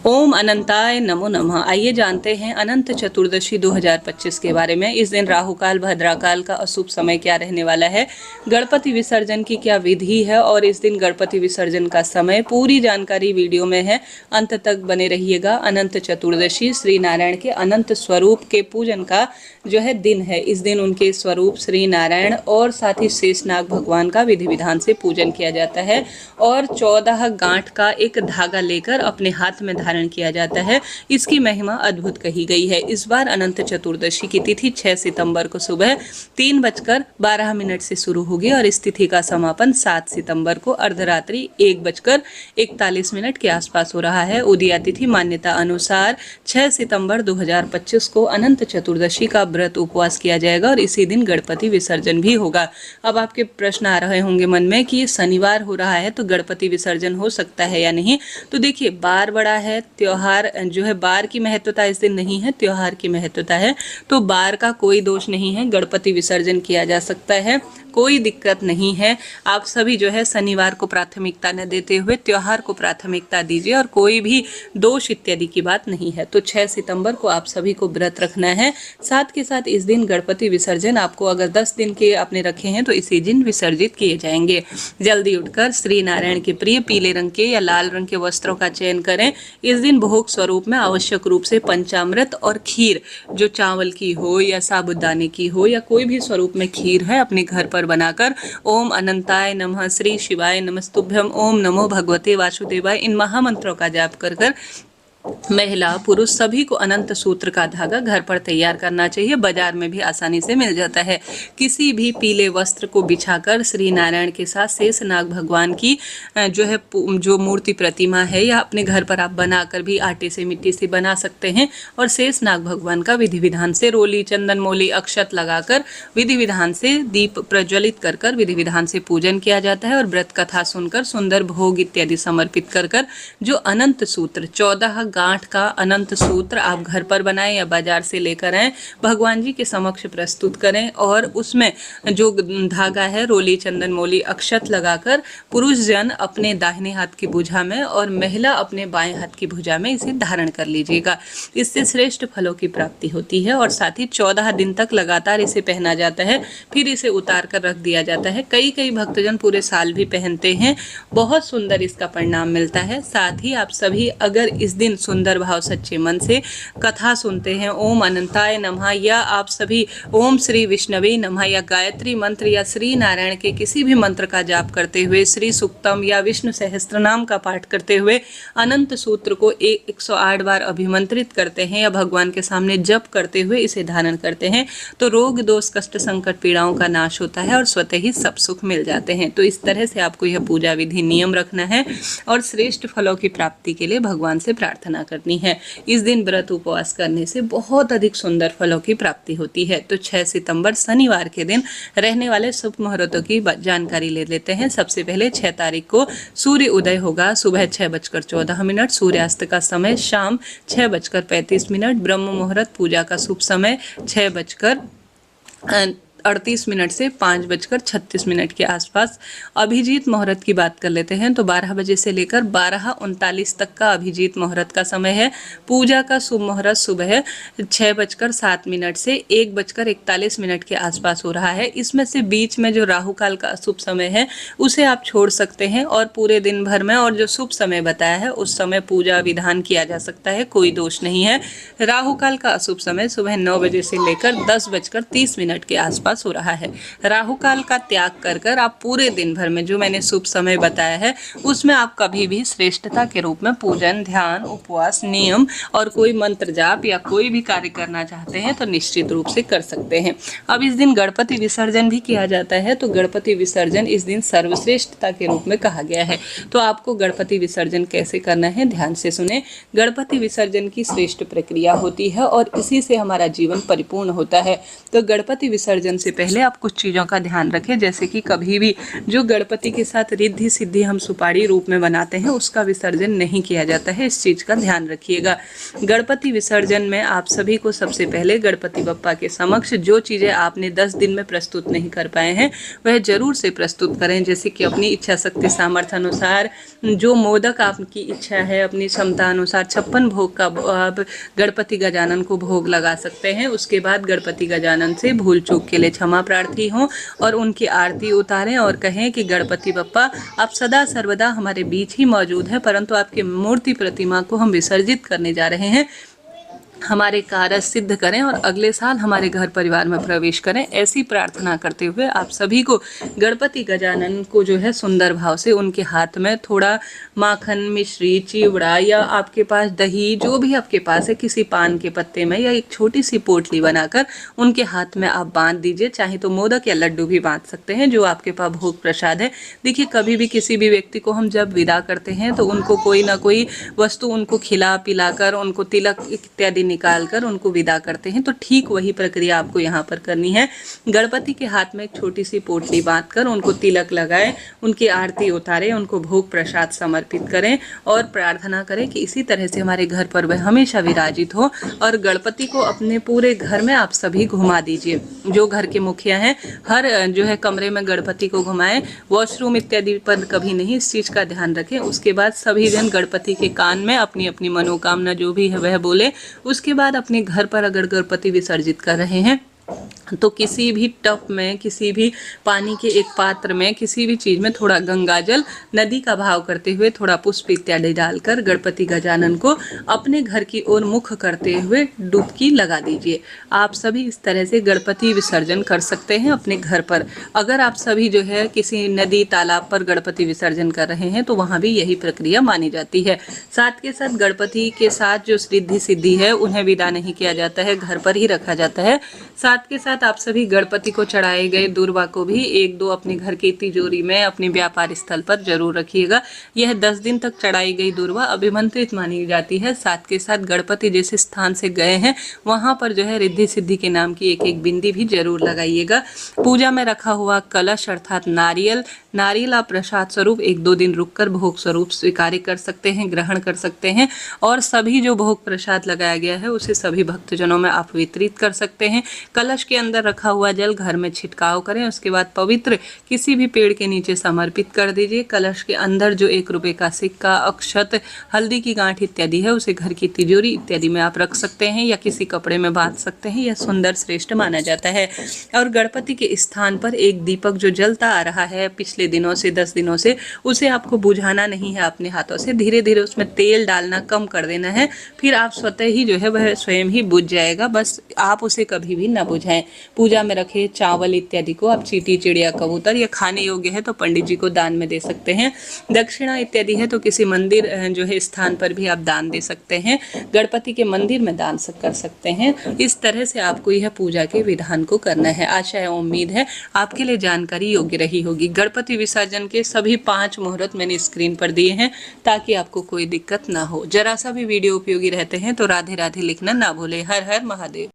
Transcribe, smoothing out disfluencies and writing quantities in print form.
ओम अनंताय नमो नमः। आइए जानते हैं अनंत चतुर्दशी 2025 के बारे में। इस दिन राहुकाल भद्राकाल का अशुभ समय क्या रहने वाला है, गणपति विसर्जन की क्या विधि है और इस दिन गणपति विसर्जन का समय, पूरी जानकारी वीडियो में है, अंत तक बने रहिएगा। अनंत चतुर्दशी श्री नारायण के अनंत स्वरूप के पूजन का जो है दिन है। इस दिन उनके स्वरूप श्री नारायण और साथ ही शेषनाग भगवान का विधि विधान से पूजन किया जाता है और 14 गांठ का एक धागा लेकर अपने हाथ में धारण किया जाता है। इसकी महिमा अद्भुत कही गई है। इस बार अनंत चतुर्दशी की तिथि 6 सितंबर को सुबह 3:12 से शुरू होगी और इस तिथि का समापन 7 सितंबर को अर्धरात्रि 1:41 के आसपास हो रहा है। उदया तिथि मान्यता अनुसार 6 सितंबर 2025 को अनंत चतुर्दशी का व्रत उपवास किया जाएगा और इसी दिन गणपति विसर्जन भी होगा। अब आपके प्रश्न आ रहे होंगे मन में कि शनिवार हो रहा है तो गणपति विसर्जन हो सकता है या नहीं। तो देखिए, बार बड़ा है, त्योहार जो है, बार की महत्वता इस दिन नहीं है, त्योहार की महत्वता है। तो बार का कोई दोष नहीं है, गणपति विसर्जन किया जा सकता है, कोई दिक्कत नहीं है। आप सभी जो है शनिवार को प्राथमिकता न देते हुए त्योहार को प्राथमिकता दीजिए और कोई भी दोष इत्यादि की बात नहीं है। तो 6 सितंबर को आप सभी को व्रत रखना है। साथ के साथ इस दिन गणपति विसर्जन आपको अगर 10 दिन के आपने रखे हैं तो इसी दिन विसर्जित किए जाएंगे। जल्दी उठकर श्री नारायण के प्रिय पीले रंग के या लाल रंग के वस्त्रों का चयन करें। इस दिन भोग स्वरूप में आवश्यक रूप से पंचामृत और खीर, जो चावल की हो या साबुदाने की हो या कोई भी स्वरूप में खीर है, अपने घर पर बनाकर ओम अनंताय नमः, श्री शिवाय नमस्तुभ्यम, ओम नमो भगवते वासुदेवाय, इन महामंत्रों का जाप कर महिला पुरुष सभी को अनंत सूत्र का धागा घर पर तैयार करना चाहिए। बाजार में भी आसानी से मिल जाता है। किसी भी पीले वस्त्र को बिछाकर श्री नारायण के साथ शेषनाग भगवान की जो मूर्ति प्रतिमा है या अपने घर पर आप बनाकर भी आटे से मिट्टी से बना सकते हैं और शेषनाग भगवान का विधि विधान से रोली चंदन मोली अक्षत लगाकर विधि विधान से दीप प्रज्वलित कर विधि विधान से पूजन किया जाता है और व्रत कथा सुनकर सुंदर भोग इत्यादि समर्पित कर जो अनंत सूत्र 14 गांठ का अनंत सूत्र आप घर पर बनाएं या बाजार से लेकर आएं, भगवान जी के समक्ष प्रस्तुत करें और उसमें जो धागा है रोली चंदन मोली अक्षत लगाकर पुरुष जन अपने दाहिने हाथ की भुजा में और महिला अपने बाएं हाथ की भुजा में इसे धारण कर लीजिएगा। इससे श्रेष्ठ फलों की प्राप्ति होती है और साथ ही 14 दिन तक लगातार इसे पहना जाता है, फिर इसे उतार कर रख दिया जाता है। कई भक्तजन पूरे साल भी पहनते हैं, बहुत सुंदर इसका परिणाम मिलता है। साथ ही आप सभी अगर इस दिन सुंदर भाव सच्चे मन से कथा सुनते हैं, ओम अनंताय नमः, या आप सभी ओम श्री विष्णवे नमः या गायत्री मंत्र या श्री नारायण के किसी भी मंत्र का जाप करते हुए, श्री सुक्तम या विष्णु सहस्त्र नाम का पाठ करते हुए अनंत सूत्र को 108 बार अभिमंत्रित करते हैं या भगवान के सामने जप करते हुए इसे धारण करते हैं तो रोग दोष कष्ट संकट पीड़ाओं का नाश होता है और स्वतः ही सब सुख मिल जाते हैं। तो इस तरह से आपको यह पूजा विधि नियम रखना है और श्रेष्ठ फलों की प्राप्ति के लिए भगवान से प्रार्थना करनी है। इस दिन व्रत उपवास करने से बहुत अधिक सुंदर फलों की प्राप्ति होती है। तो 6 सितंबर शनिवार के दिन रहने वाले शुभ मुहूर्तों की जानकारी ले लेते हैं। सबसे पहले 6 तारीख को सूर्य उदय होगा सुबह 6:14, सूर्यास्त का समय शाम 6:35, ब्रह्म मुहूर्त पूजा का शुभ समय 6:38 से 5:36 के आसपास। अभिजीत मुहूर्त की बात कर लेते हैं तो 12 बजे से लेकर 12:39 तक का अभिजीत मुहूर्त का समय है। पूजा का शुभ मुहूर्त सुबह 6:07 से 1:41 के आसपास हो रहा है। इसमें से बीच में जो राहु काल का अशुभ समय है उसे आप छोड़ सकते हैं और पूरे दिन भर में और जो शुभ समय बताया है उस समय पूजा विधान किया जा सकता है, कोई दोष नहीं है। राहु काल का अशुभ समय सुबह 9 बजे से लेकर 10:30 के आसपास हो रहा है। राहु काल का त्याग कर आप पूरे दिन भर में जो मैंने शुभ समय बताया है उसमें आप कभी भी श्रेष्ठता के रूप में पूजन ध्यान उपवास नियम और कोई मंत्र जाप या कोई भी कार्य करना चाहते हैं तो निश्चित रूप से कर सकते हैं। अब इस दिन गणपति विसर्जन भी किया जाता है तो गणपति विसर्जन इस दिन सर्वश्रेष्ठता के रूप में कहा गया है। तो आपको गणपति विसर्जन कैसे करना है ध्यान से सुने। गणपति विसर्जन की श्रेष्ठ प्रक्रिया होती है और इसी से हमारा जीवन परिपूर्ण होता है। तो गणपति विसर्जन से पहले आप कुछ चीज़ों का ध्यान रखें, जैसे कि कभी भी जो गणपति के साथ रिद्धि सिद्धि हम सुपारी रूप में बनाते हैं उसका विसर्जन नहीं किया जाता है। इस चीज़ का ध्यान रखिएगा। गणपति विसर्जन में आप सभी को सबसे पहले गणपति बप्पा के समक्ष जो चीज़ें आपने 10 दिन में प्रस्तुत नहीं कर पाए हैं वह जरूर से प्रस्तुत करें, जैसे कि अपनी इच्छा शक्ति सामर्थ्य अनुसार जो मोदक आपकी इच्छा है, अपनी क्षमता अनुसार 56 भोग का आप गणपति गजानन को भोग लगा सकते हैं। उसके बाद गणपति गजानन से भूल चूक के लिए क्षमा प्रार्थी हों और उनकी आरती उतारें और कहें कि गणपति बप्पा आप सदा सर्वदा हमारे बीच ही मौजूद है, परंतु आपकी मूर्ति प्रतिमा को हम विसर्जित करने जा रहे हैं। हमारे कार्य सिद्ध करें और अगले साल हमारे घर परिवार में प्रवेश करें। ऐसी प्रार्थना करते हुए आप सभी को गणपति गजानन को जो है सुंदर भाव से उनके हाथ में थोड़ा माखन, मिश्री, चिवड़ा या आपके पास दही, जो भी आपके पास है, किसी पान के पत्ते में या एक छोटी सी पोटली बनाकर उनके हाथ में आप बांध दीजिए। चाहे तो मोदक या लड्डू भी बांध सकते हैं, जो आपके पास भोग प्रसाद है। देखिए, कभी भी किसी भी व्यक्ति को हम जब विदा करते हैं तो उनको कोई ना कोई वस्तु उनको खिला पिलाकर, उनको तिलक इत्यादि निकालकर उनको विदा करते हैं, तो ठीक वही प्रक्रिया आपको यहाँ पर करनी है। गणपति के हाथ में एक छोटी सी पोटली बांधकर उनको तिलक लगाएं, उनकी आरती उतारें, उनको भोग प्रसाद समर्पित करें और प्रार्थना करें कि इसी तरह से हमारे घर पर वह हमेशा विराजित हो। और गणपति को अपने पूरे घर में आप सभी घुमा दीजिए। जो घर के मुखिया हैं, हर जो है कमरे में गणपति को घुमाएं, वॉशरूम इत्यादि पर कभी नहीं, इस चीज़ का ध्यान रखें। उसके बाद सभी जन गणपति के कान में अपनी अपनी मनोकामना जो भी है वह बोले। उसके बाद अपने घर पर अगर गणपति विसर्जित कर रहे हैं तो किसी भी टब में, किसी भी पानी के एक पात्र में, किसी भी चीज़ में थोड़ा गंगा जल, नदी का भाव करते हुए थोड़ा पुष्प इत्यादि डालकर गणपति गजानन को अपने घर की ओर मुख करते हुए डुबकी लगा दीजिए। आप सभी इस तरह से गणपति विसर्जन कर सकते हैं अपने घर पर। अगर आप सभी जो है किसी नदी तालाब पर गणपति विसर्जन कर रहे हैं तो वहाँ भी यही प्रक्रिया मानी जाती है। साथ के साथ गणपति के साथ जो रिद्धि सिद्धि है उन्हें विदा नहीं किया जाता है, घर पर ही रखा जाता है। साथ के साथ आप सभी गणपति को चढ़ाए गए दूर्वा को भी 1-2 अपने घर की तिजोरी में, अपने व्यापार स्थल पर जरूर रखिएगा। यह 10 दिन तक चढ़ाई गई दूर्वा अभिमंत्रित मानी जाती है। साथ के साथ गणपति जिस स्थान से गए हैं वहां पर जो है रिद्धि सिद्धि के नाम की एक बिंदी भी जरूर लगाइएगा। पूजा में रखा हुआ कलश अर्थात नारियल आप प्रसाद स्वरूप 1-2 दिन रुककर भोग स्वरूप स्वीकार कर सकते हैं, ग्रहण कर सकते हैं। और सभी जो भोग प्रसाद लगाया गया है उसे सभी भक्तजनों में आप वितरित कर सकते हैं। कलश के अंदर रखा हुआ जल घर में छिड़काव करें, उसके बाद पवित्र किसी भी पेड़ के नीचे समर्पित कर दीजिए। कलश के अंदर जो 1 रुपये का सिक्का, अक्षत, हल्दी की गांठ इत्यादि है उसे घर की तिजोरी इत्यादि में आप रख सकते हैं या किसी कपड़े में बांध सकते हैं। यह सुंदर श्रेष्ठ माना जाता है। और गणपति के स्थान पर एक दीपक जो जलता आ रहा है पिछले दिनों से, 10 दिनों से, उसे आपको बुझाना नहीं है अपने हाथों से। धीरे धीरे उसमें तेल डालना कम कर देना है, फिर आप स्वतः ही जो है वह स्वयं ही बुझ जाएगा। बस आप उसे कभी भी ना बुझाएं। पूजा में रखे चावल इत्यादि को आप चींटी, चिड़िया, कबूतर या खाने योग्य है तो पंडित जी को दान में दे सकते हैं। दक्षिणा इत्यादि है तो किसी मंदिर जो है स्थान पर भी आप दान दे सकते हैं। गणपति के मंदिर में दान कर सकते हैं। इस तरह से आपको यह पूजा के विधान को करना है। आशा है, उम्मीद है आपके लिए जानकारी योग्य रही होगी। गणपति विसर्जन के सभी 5 मुहूर्त मैंने स्क्रीन पर दिए हैं ताकि आपको कोई दिक्कत ना हो। जरा सा भी वीडियो उपयोगी रहते हैं तो राधे राधे लिखना ना भूले। हर हर महादेव।